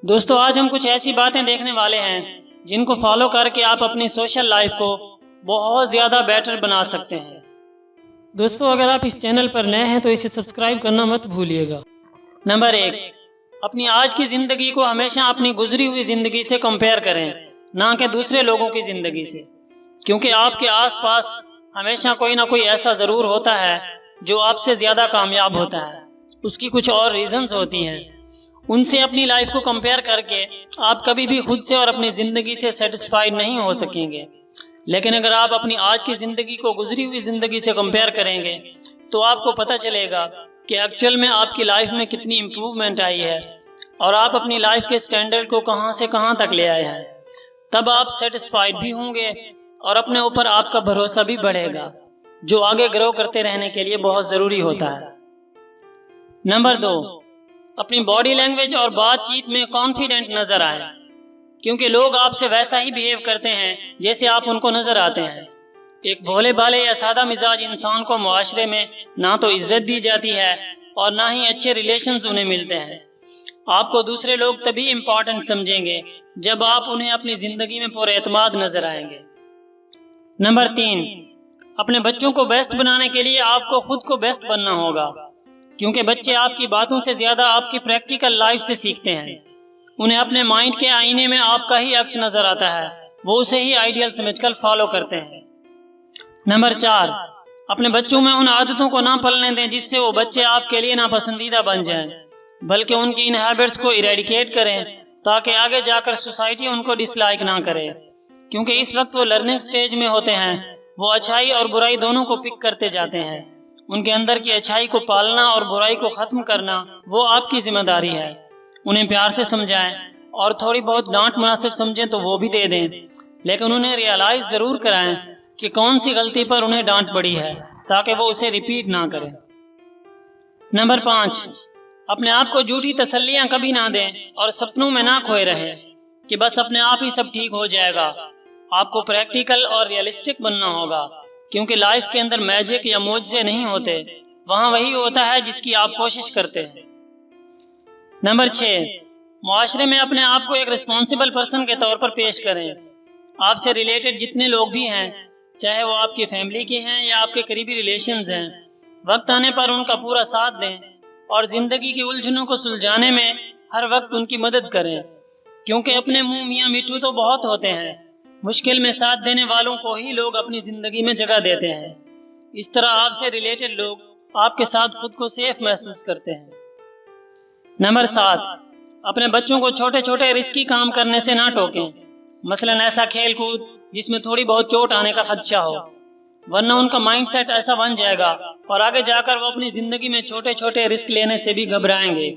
دوستو آج ہم کچھ ایسی باتیں دیکھنے والے ہیں جن کو فالو کر کے آپ اپنی سوشل لائف کو بہت زیادہ بیٹر بنا سکتے ہیں۔ دوستو اگر آپ اس چینل پر نئے ہیں تو اسے سبسکرائب کرنا مت بھولیے گا۔ نمبر 1، اپنی آج کی زندگی کو ہمیشہ اپنی گزری ہوئی زندگی سے کمپیئر کریں، نہ کہ دوسرے لوگوں کی زندگی سے، کیونکہ آپ کے آس پاس ہمیشہ کوئی نہ کوئی ایسا ضرور ہوتا ہے جو آپ سے زیادہ کامیاب ہوتا ہے۔ اس کی کچھ اور ریزنز ہوتی ہیں۔ ان سے اپنی لائف کو کمپیئر کر کے آپ کبھی بھی خود سے اور اپنی زندگی سے سیٹسفائیڈ نہیں ہو سکیں گے۔ لیکن اگر آپ اپنی آج کی زندگی کو گزری ہوئی زندگی سے کمپیئر کریں گے تو آپ کو پتہ چلے گا کہ ایکچوئل میں آپ کی لائف میں کتنی امپروومنٹ آئی ہے اور آپ اپنی لائف کے سٹینڈرڈ کو کہاں سے کہاں تک لے آئے ہیں۔ تب آپ سیٹسفائیڈ بھی ہوں گے اور اپنے اوپر آپ کا بھروسہ بھی بڑھے گا، جو آگے گرو کرتے رہنے کے لیے بہت ضروری ہوتا ہے۔ نمبر 2، اپنی باڈی لینگویج اور بات چیت میں کانفیڈنٹ نظر آئیں، کیونکہ لوگ آپ سے ویسا ہی بیہیو کرتے ہیں جیسے آپ ان کو نظر آتے ہیں۔ ایک بھولے بھالے یا سادہ مزاج انسان کو معاشرے میں نہ تو عزت دی جاتی ہے اور نہ ہی اچھے ریلیشنز انہیں ملتے ہیں۔ آپ کو دوسرے لوگ تبھی امپورٹنٹ سمجھیں گے جب آپ انہیں اپنی زندگی میں پر اعتماد نظر آئیں گے۔ نمبر 3، اپنے بچوں کو بیسٹ بنانے کے لیے آپ کو خود کو بیسٹ بننا ہوگا، کیونکہ بچے آپ کی باتوں سے زیادہ آپ کی پریکٹیکل لائف سے سیکھتے ہیں۔ انہیں اپنے مائنڈ کے آئینے میں آپ کا ہی عکس نظر آتا ہے، وہ اسے ہی آئیڈیل سمجھ کر فالو کرتے ہیں۔ نمبر 4، اپنے بچوں میں ان عادتوں کو نہ پلنے دیں جس سے وہ بچے آپ کے لیے ناپسندیدہ بن جائیں، بلکہ ان کی ان ہیبٹس کو ایریڈیکیٹ کریں تاکہ آگے جا کر سوسائٹی ان کو ڈس لائک نہ کرے، کیونکہ اس وقت وہ لرننگ سٹیج میں ہوتے ہیں۔ وہ اچھائی اور برائی دونوں کو پک کرتے جاتے ہیں۔ ان کے اندر کی اچھائی کو پالنا اور برائی کو ختم کرنا وہ آپ کی ذمہ داری ہے۔ انہیں پیار سے سمجھائیں اور تھوڑی بہت ڈانٹ مناسب سمجھیں تو وہ بھی دے دیں، لیکن انہیں ریئلائز ضرور کرائیں کہ کون سی غلطی پر انہیں ڈانٹ پڑی ہے تاکہ وہ اسے ریپیٹ نہ کریں۔ نمبر 5، اپنے آپ کو جھوٹی تسلیاں کبھی نہ دیں اور سپنوں میں نہ کھوئے رہیں کہ بس اپنے آپ ہی سب ٹھیک ہو جائے گا۔ آپ کو پریکٹیکل اور ریئلسٹک بننا ہوگا، کیونکہ لائف کے اندر میجک یا معجزے نہیں ہوتے، وہاں وہی ہوتا ہے جس کی آپ کوشش کرتے ہیں۔ نمبر 6، معاشرے میں اپنے آپ کو ایک رسپانسبل پرسن کے طور پر پیش کریں۔ آپ سے ریلیٹڈ جتنے لوگ بھی ہیں، چاہے وہ آپ کی فیملی کے ہیں یا آپ کے قریبی ریلیشنز ہیں، وقت آنے پر ان کا پورا ساتھ دیں اور زندگی کی الجھنوں کو سلجھانے میں ہر وقت ان کی مدد کریں، کیونکہ اپنے منہ میاں میٹھو تو بہت ہوتے ہیں، مشکل میں ساتھ دینے والوں کو ہی لوگ اپنی زندگی میں جگہ دیتے ہیں۔ اس طرح آپ سے ریلیٹڈ لوگ آپ کے ساتھ خود کو سیف محسوس کرتے ہیں۔ نمبر 7، اپنے بچوں کو چھوٹے چھوٹے رسکی کام کرنے سے نہ ٹوکیں، مثلاً ایسا کھیل کود جس میں تھوڑی بہت چوٹ آنے کا خدشہ ہو، ورنہ ان کا مائنڈ سیٹ ایسا بن جائے گا اور آگے جا کر وہ اپنی زندگی میں چھوٹے چھوٹے رسک لینے سے بھی گھبرائیں گے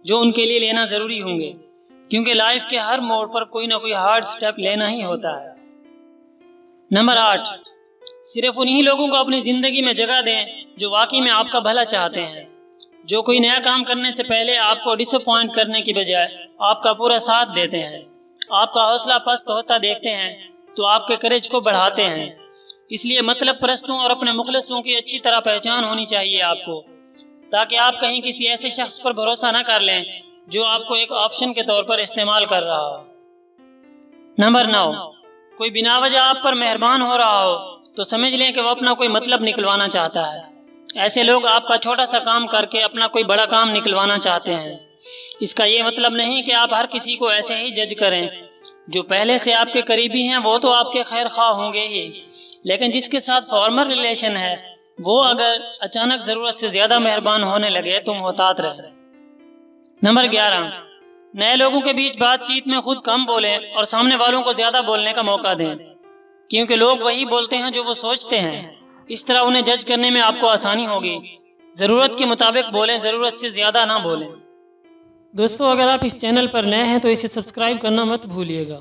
جو ان کے لیے لینا ضروری ہوں گے، کیونکہ لائف کے ہر موڑ پر کوئی نہ کوئی ہارڈ سٹیپ لینا ہی ہوتا ہے۔ نمبر 8، صرف انہی لوگوں کو اپنی زندگی میں جگہ دیں جو واقعی میں آپ کا بھلا چاہتے ہیں، جو کوئی نیا کام کرنے سے پہلے آپ کو ڈس اپوائنٹ کرنے کی بجائے آپ کا پورا ساتھ دیتے ہیں۔ آپ کا حوصلہ پست ہوتا دیکھتے ہیں تو آپ کے کریج کو بڑھاتے ہیں۔ اس لیے مطلب پرستوں اور اپنے مخلصوں کی اچھی طرح پہچان ہونی چاہیے آپ کو، تاکہ آپ کہیں کسی ایسے شخص پر بھروسہ نہ کر لیں جو آپ کو ایک آپشن کے طور پر استعمال کر رہا ہو۔ نمبر 9، کوئی بنا وجہ آپ پر مہربان ہو رہا ہو تو سمجھ لیں کہ وہ اپنا کوئی مطلب نکلوانا چاہتا ہے۔ ایسے لوگ آپ کا چھوٹا سا کام کر کے اپنا کوئی بڑا کام نکلوانا چاہتے ہیں۔ اس کا یہ مطلب نہیں کہ آپ ہر کسی کو ایسے ہی جج کریں۔ جو پہلے سے آپ کے قریبی ہیں وہ تو آپ کے خیر خواہ ہوں گے ہی، لیکن جس کے ساتھ فارمل ریلیشن ہے وہ اگر اچانک ضرورت سے زیادہ مہربان ہونے لگے تو محتاط رہیں۔ نمبر 11، نئے لوگوں کے بیچ بات چیت میں خود کم بولیں اور سامنے والوں کو زیادہ بولنے کا موقع دیں، کیونکہ لوگ وہی بولتے ہیں جو وہ سوچتے ہیں۔ اس طرح انہیں جج کرنے میں آپ کو آسانی ہوگی۔ ضرورت کے مطابق بولیں، ضرورت سے زیادہ نہ بولیں۔ دوستو اگر آپ اس چینل پر نئے ہیں تو اسے سبسکرائب کرنا مت بھولیے گا۔